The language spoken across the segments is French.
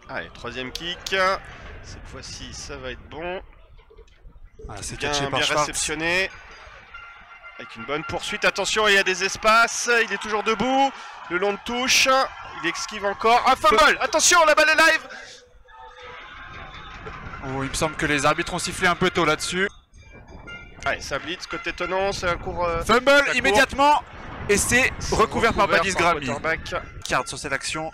Allez, troisième kick. Cette fois-ci, ça va être bon. Voilà, c'est Bien, catché par bien Schwartz. réceptionné. Avec une bonne poursuite. Attention, il y a des espaces. Il est toujours debout. Le long de touche. Il esquive encore. Un fumble. Attention, la balle est live. Oh, il me semble que les arbitres ont sifflé un peu tôt là-dessus. Allez, ça blitz. Côté Thonon, c'est un court. Fumble ça immédiatement. Et c'est recouvert par Badis Grammy. Quarterback. Carte sur cette action.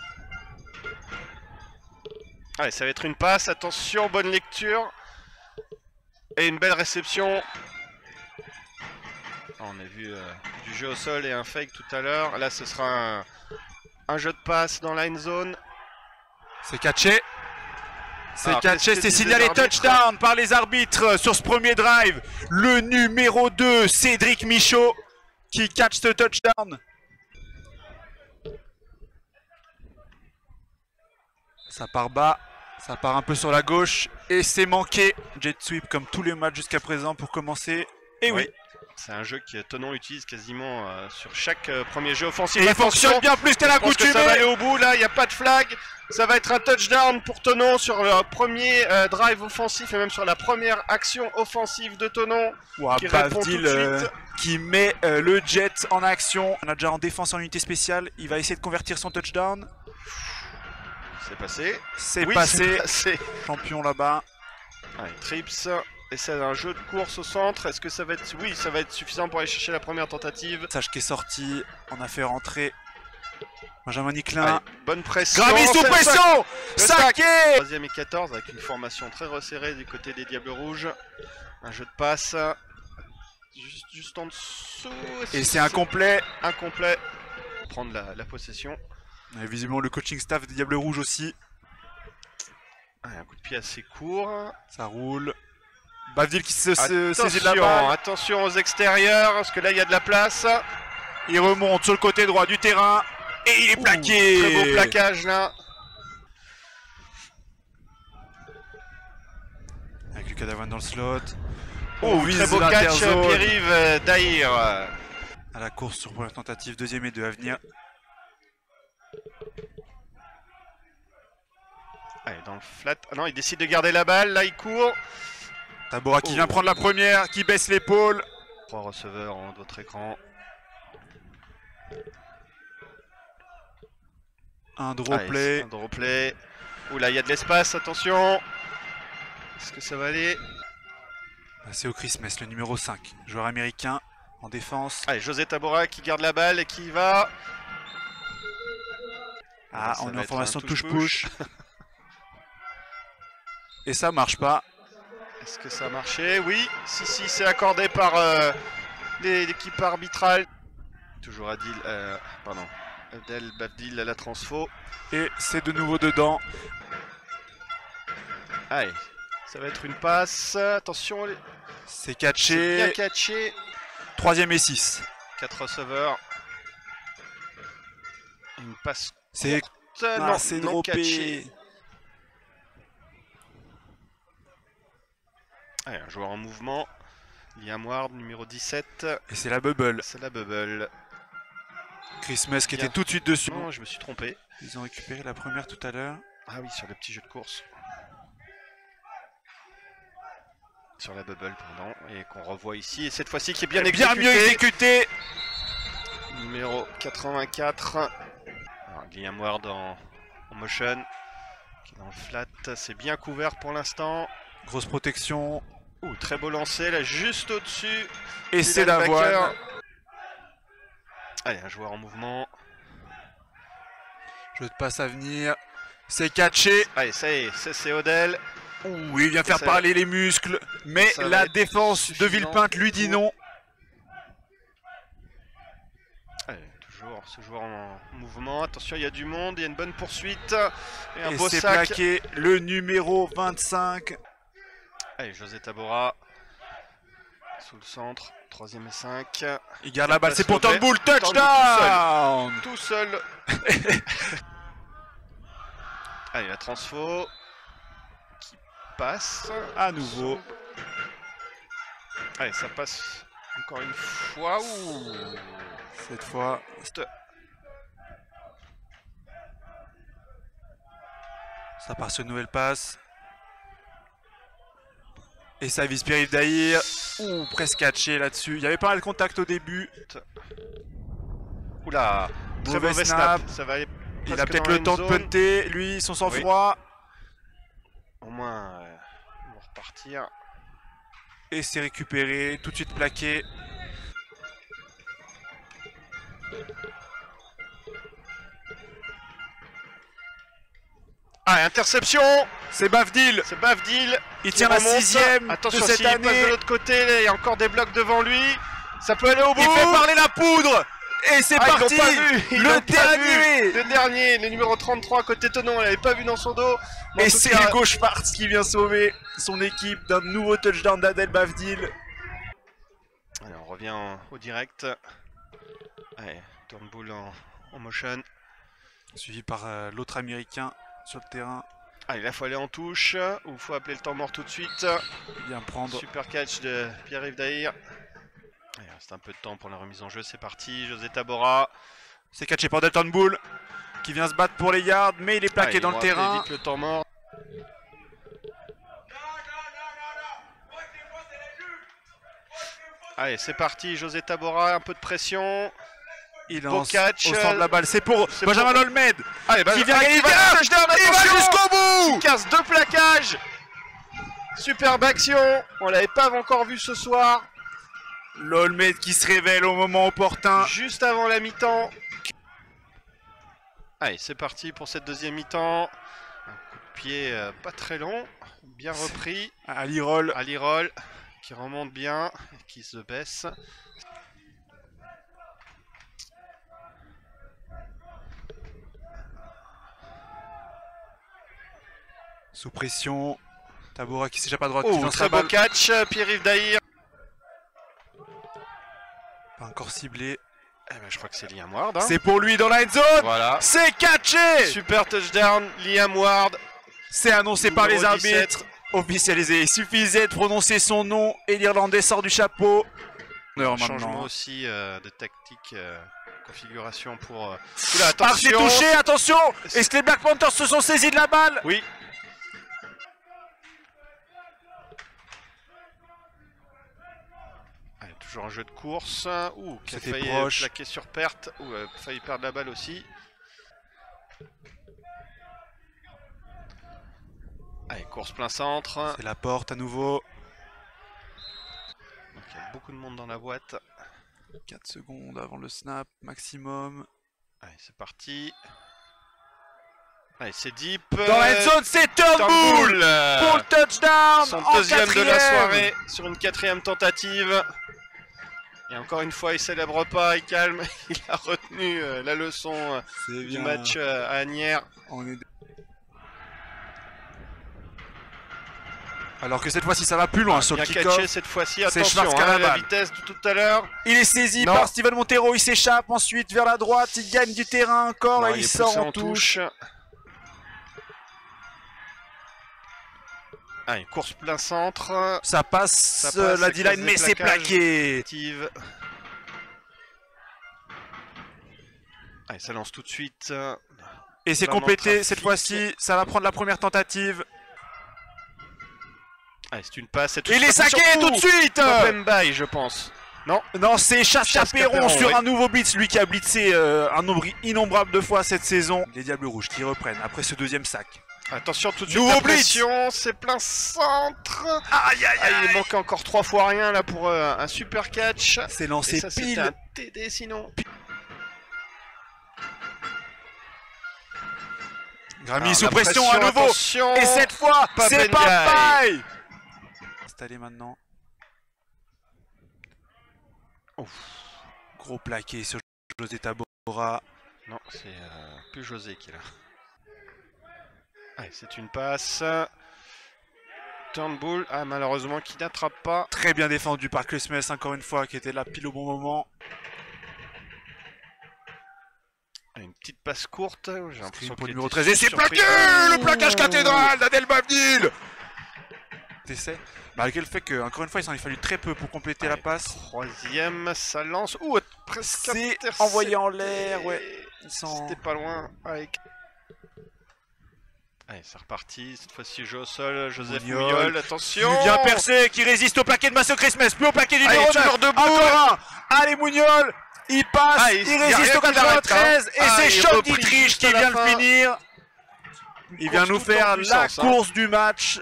Allez, ça va être une passe. Attention, bonne lecture. Et une belle réception. On a vu du jeu au sol et un fake tout à l'heure. Là, ce sera un jeu de passe dans la end zone. C'est catché. C'est Alors, catché, qu'est-ce que c'est disent signalé les arbitres? touchdown par les arbitres sur ce premier drive. Le numéro 2, Cédric Michaud, qui catch ce touchdown. Ça part bas, ça part un peu sur la gauche et c'est manqué. Jet sweep comme tous les matchs jusqu'à présent pour commencer. Et oui, C'est un jeu que Thonon utilise quasiment sur chaque premier jeu offensif. et il Attention, fonctionne bien plus qu'à je pense que l'accoutumée. ça va aller au bout. Là, il n'y a pas de flag. Ça va être un touchdown pour Thonon sur le premier drive offensif et même sur la première action offensive de Thonon. Ouah, Qui répond Bavdil, tout de suite. qui met le jet en action. On a déjà en défense en unité spéciale. Il va essayer de convertir son touchdown. C'est passé. C'est Oui, passé. c'est passé. Champion là-bas. Allez, Trips. Et c'est un jeu de course au centre. Est-ce que ça va être... Oui, ça va être suffisant pour aller chercher la première tentative. Sage qui est sorti. On a fait rentrer Benjamin Nicklin. Allez, bonne pression. Grammy sous C'est le sac. pression. Le sac. Saqué. 3ème et 14 avec une formation très resserrée du côté des Diables Rouges. Un jeu de passe. Juste en dessous. Et c'est incomplet. Incomplet. Prendre la possession. Et visiblement le coaching staff des Diables Rouges aussi. Allez, un coup de pied assez court. Ça roule. Bavdil qui se saisit de la balle. Attention aux extérieurs, parce que là il y a de la place. Il remonte sur le côté droit du terrain. Et il est plaqué. Très beau plaquage là. Avec Lucas Davoine dans le slot. Très beau catch Pierre-Yves Daïr. À la course sur première tentative, deuxième et 2 à venir. Allez, dans le flat. Ah non, il décide de garder la balle, là il court. Tabora qui vient prendre la première, qui baisse l'épaule. 3 receveurs en votre écran. Un draw play. Un draw play. Oula, il y a de l'espace, attention. Est-ce que ça va aller? C'est au Christmas, le numéro 5. Joueur américain en défense. Allez, José Tabora qui garde la balle et qui va. Ah, Ça on est va en être formation un touche-push. Et ça marche pas. Est-ce que ça a marché? Oui, si, c'est accordé par l'équipe arbitrale. Toujours Abdel Bavdil à la transfo. Et c'est de nouveau dedans. Allez, ça va être une passe. Attention, C'est c'est catché. bien catché. Troisième et 6. 4 receveurs. Une passe C'est courte. Non, c'est non droppé. catché. Allez, un joueur en mouvement. Liam Ward, numéro 17. Et c'est la bubble. C'est la bubble. Christmas qui Bien. était tout de suite dessus. Non, je me suis trompé. Ils ont récupéré la première tout à l'heure. Ah oui, sur le petit jeu de course. Sur la bubble, pardon. Et qu'on revoit ici. Et cette fois-ci qui est bien exécuté. Bien mieux exécuté. Numéro 84. Alors, Liam Ward en motion. Qui est dans le flat. C'est bien couvert pour l'instant. Grosse protection. Très beau lancer là, juste au-dessus. Et c'est Davoine. Allez, un joueur en mouvement. Jeu de passe à venir. C'est catché. Allez, ça y est, c'est Odell. Oui, il vient faire parler les muscles. Mais la défense de Villepinte lui dit non. Allez, toujours ce joueur en mouvement. Attention, il y a du monde, il y a une bonne poursuite. Et un Et beau c'est sac. plaqué le numéro 25. Allez, José Tabora. Sous le centre. 3ème et 5. Il garde la balle, c'est pour Turnbull. Turnbull. Touchdown. Tout seul. Allez, la transfo. Qui passe. À nouveau. Allez, ça passe encore une fois. Cette fois. Ça part sur une nouvelle passe. Et ça vise Pierre-Yves Daïr. Ouh, presque catché là-dessus. Il y avait pas mal de contact au début. Oula, très mauvais snap. Ça va aller. Il a peut-être le temps de punter. Lui, son sang-froid. Au moins, ils vont repartir. Et c'est récupéré, tout de suite plaqué. Ah, interception. C'est Bavdil. C'est Bavdil. Il tient la 6ème Attention, de cette s'il passe de l'autre côté, il y a encore des blocs devant lui. Ça peut aller au bout. Il fait parler la poudre. Et c'est parti. Le dernier, le numéro 33 côté Tonon, on l'avait pas vu dans son dos. Et c'est le gauche Farts qui vient sauver son équipe d'un nouveau touchdown d'Adel Bavdil. Allez, on revient au direct. Allez, Turnbull en motion. Suivi par l'autre américain sur le terrain. Allez, là, il faut aller en touche. Ou il faut appeler le temps mort tout de suite. Bien prendre. Super catch de Pierre-Yves Daïr. Il reste un peu de temps pour la remise en jeu, c'est parti. José Tabora. C'est catché par Delton Bull qui vient se battre pour les yards, mais il est plaqué dans le terrain. Vite le temps mort. Allez, c'est parti. José Tabora, un peu de pression. Il lance catch, au centre de la balle. C'est pour Benjamin Olmed qui vient gagner. Il va jusqu'au bout. Il casse 2 plaquages. Superbe action. On l'avait pas encore vu ce soir. L'Olmed qui se révèle au moment opportun. Juste avant la mi-temps. Allez, c'est parti pour cette deuxième mi-temps. Un coup de pied pas très long. Bien repris. Ali Roll qui remonte bien. Et qui se baisse. Sous pression. Tabora qui s'échappe à droite. Oh, très beau catch. Pierre-Yves Daïr. Pas encore ciblé. Eh ben, je crois que c'est Liam Ward. Hein. C'est pour lui dans la end zone. Voilà. C'est catché. Super touchdown, Liam Ward. C'est annoncé par les arbitres. 17. Officialisé. Il suffisait de prononcer son nom et l'Irlandais sort du chapeau. Changement aussi de tactique, configuration pour... Oula, attention. Ah, c'est touché, attention. Est-ce que les Black Panthers se sont saisis de la balle? Oui. Allez, toujours un jeu de course. Ouh, qui a failli plaquer sur perte. Ouh, failli perdre la balle aussi. Allez, course plein centre. C'est la porte à nouveau. Donc, il y a beaucoup de monde dans la boîte. 4 secondes avant le snap, maximum. Allez, c'est parti. Allez, c'est deep. Dans la zone, c'est Turnbull pour le touchdown. Son deuxième de la soirée sur une 4e tentative. Et encore une fois, il célèbre pas, il calme. Il a retenu la leçon du match à Asnières. Alors que cette fois-ci ça va plus loin sur le kick-off. Catché cette fois-ci, attention la vitesse de tout à l'heure. Il est saisi par Steven Montero, il s'échappe ensuite vers la droite, il gagne du terrain encore et il sort en touche. Allez, course plein centre. Ça passe la D-line mais c'est plaqué. Allez, ça lance tout de suite. Et c'est complété cette fois-ci, ça va prendre la première tentative. Allez, c'est une passe. Il est saqué tout de suite. Open buy, je pense. Non, c'est Chasse-Capéron sur un nouveau blitz. Lui qui a blitzé un nombre innombrable de fois cette saison. Les Diables Rouges qui reprennent après ce deuxième sac. Attention tout de suite, nouveau blitz. C'est plein centre. Aïe. Il manque encore 3 fois rien là pour un super catch. C'est lancé ça, pile. Un TD sinon. Grammy sous pression à nouveau. Attention. Et cette fois, c'est Papaye. Installé maintenant. Ouf. Gros plaqué sur José Tabora. Non, c'est plus José qui est là. Allez, c'est une passe. Turnbull, malheureusement qui n'attrape pas. Très bien défendu par Christmas encore une fois, qui était là pile au bon moment. Une petite passe courte. J'ai l'impression pour le numéro 13. Et c'est plaqué. Le plaquage cathédrale d'Adel Bavdil. Essai. Malgré le fait que, encore une fois, il s'en est fallu très peu pour compléter la passe. 3e, ça lance. Ouh, presque c'est envoyé en l'air, ouais. C'était pas loin. Avec... Allez, c'est reparti. Cette fois-ci, jeu au sol. Joseph Mougnol. Mougnol, attention. Bien percé, qui résiste au plaqué de Massio Christmas, plus au plaqué du Allez, numéro 9. toujours debout. Encore un. Allez, Mougnol. Il passe, Ah, il y a résiste rien au qui l'arrête, 93. hein. Et Ah, c'est il Choc repris Dietrich juste qui à la vient de fin. finir. Il vient nous Course tout en faire la puissance, hein. course du match.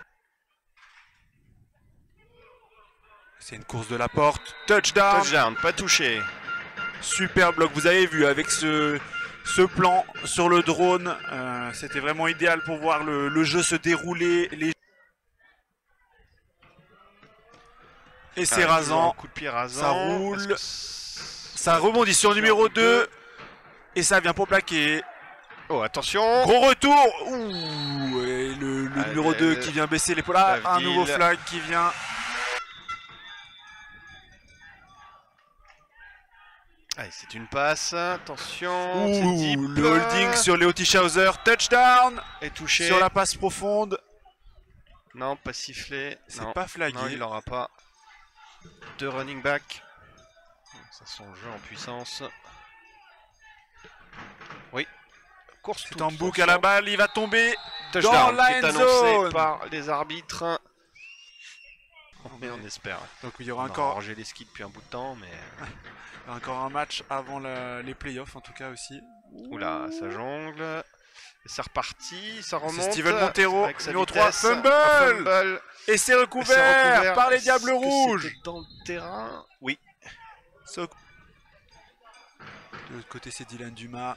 C'est une course de la porte. Touchdown. Touchdown, pas touché. Super bloc, vous avez vu avec ce plan sur le drone, c'était vraiment idéal pour voir le jeu se dérouler. Et c'est rasant, Coup de pied rasant. ça roule. Est-ce que ça rebondit sur le numéro 2 et ça vient pour plaquer. Oh, attention. Gros retour. Ouh, et le numéro 2 qui vient baisser l'épaule. Ah, un nouveau flag qui vient. Allez, c'est une passe. Attention. Ouh, c'est deep. le holding sur Léo Tischhauser. Touchdown est touché. sur la passe profonde. Non, pas sifflé. C'est pas flagué. Non, il n'aura pas. Deux running back. Ça sent le jeu en puissance. Oui. Course C'est en boucle à la balle, il va tomber touchdown, dans la qui est end annoncé zone. par les arbitres. Mais on espère. Donc il y aura On a encore, rangé les skis depuis un bout de temps, mais... encore un match avant les playoffs en tout cas aussi. Oula, ça jongle. Et c'est reparti, ça remonte. C'est Steven Montero, avec sa numéro 3, vitesse. fumble. Fumble. Et c'est recouvert par les Diables Est-ce que Rouges. c'était dans le terrain. Oui. De l'autre côté c'est Dylan Dumas.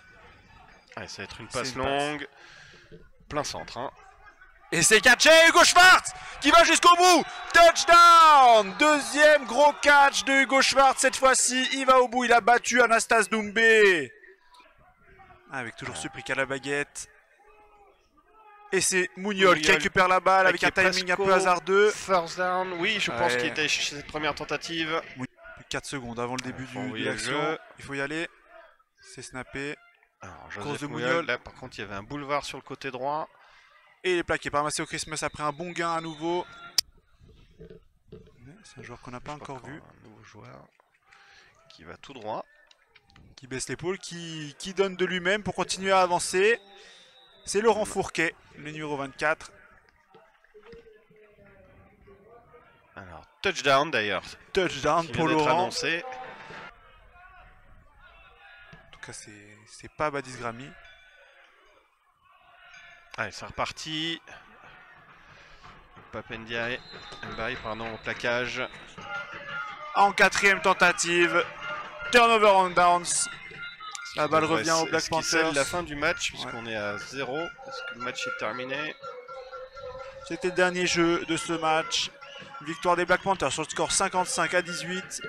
Allez, ça va être une passe une longue. Plein centre. Hein. Et c'est catché, Hugo Schwartz qui va jusqu'au bout. Touchdown. Deuxième gros catch de Hugo Schwartz cette fois-ci. Il va au bout, il a battu Anastas Doumbé. Avec toujours ce pic à la baguette. Et c'est Mougnol qui récupère la balle avec un timing un peu hasardeux. First down, oui, je pense Ouais. qu'il était chez cette première tentative. Plus de 4 secondes avant le début Faut de envoyer l'action. le jeu. Il faut y aller. C'est snappé. Alors, Course Joseph de Mougnol, Mougnol. là par contre il y avait un boulevard sur le côté droit. Et il est plaqué par Masseo Christmas après un bon gain à nouveau. C'est un joueur qu'on n'a pas encore vu. Un nouveau joueur qui va tout droit. Qui baisse l'épaule, qui donne de lui-même pour continuer à avancer. C'est Laurent Fourquet, le numéro 24. Alors, touchdown d'ailleurs. Touchdown Qui pour vient d'être Laurent. annoncé. En tout cas, c'est pas Badis Grammy. Allez, c'est reparti. Papendiaï, pardon, au plaquage. En quatrième tentative. Turnover on downs. La balle revient au Black Panthers. C'est la fin du match, puisqu'on est à 0. Est-ce que le match est terminé? C'était le dernier jeu de ce match. Victoire des Black Panthers sur le score 55-18.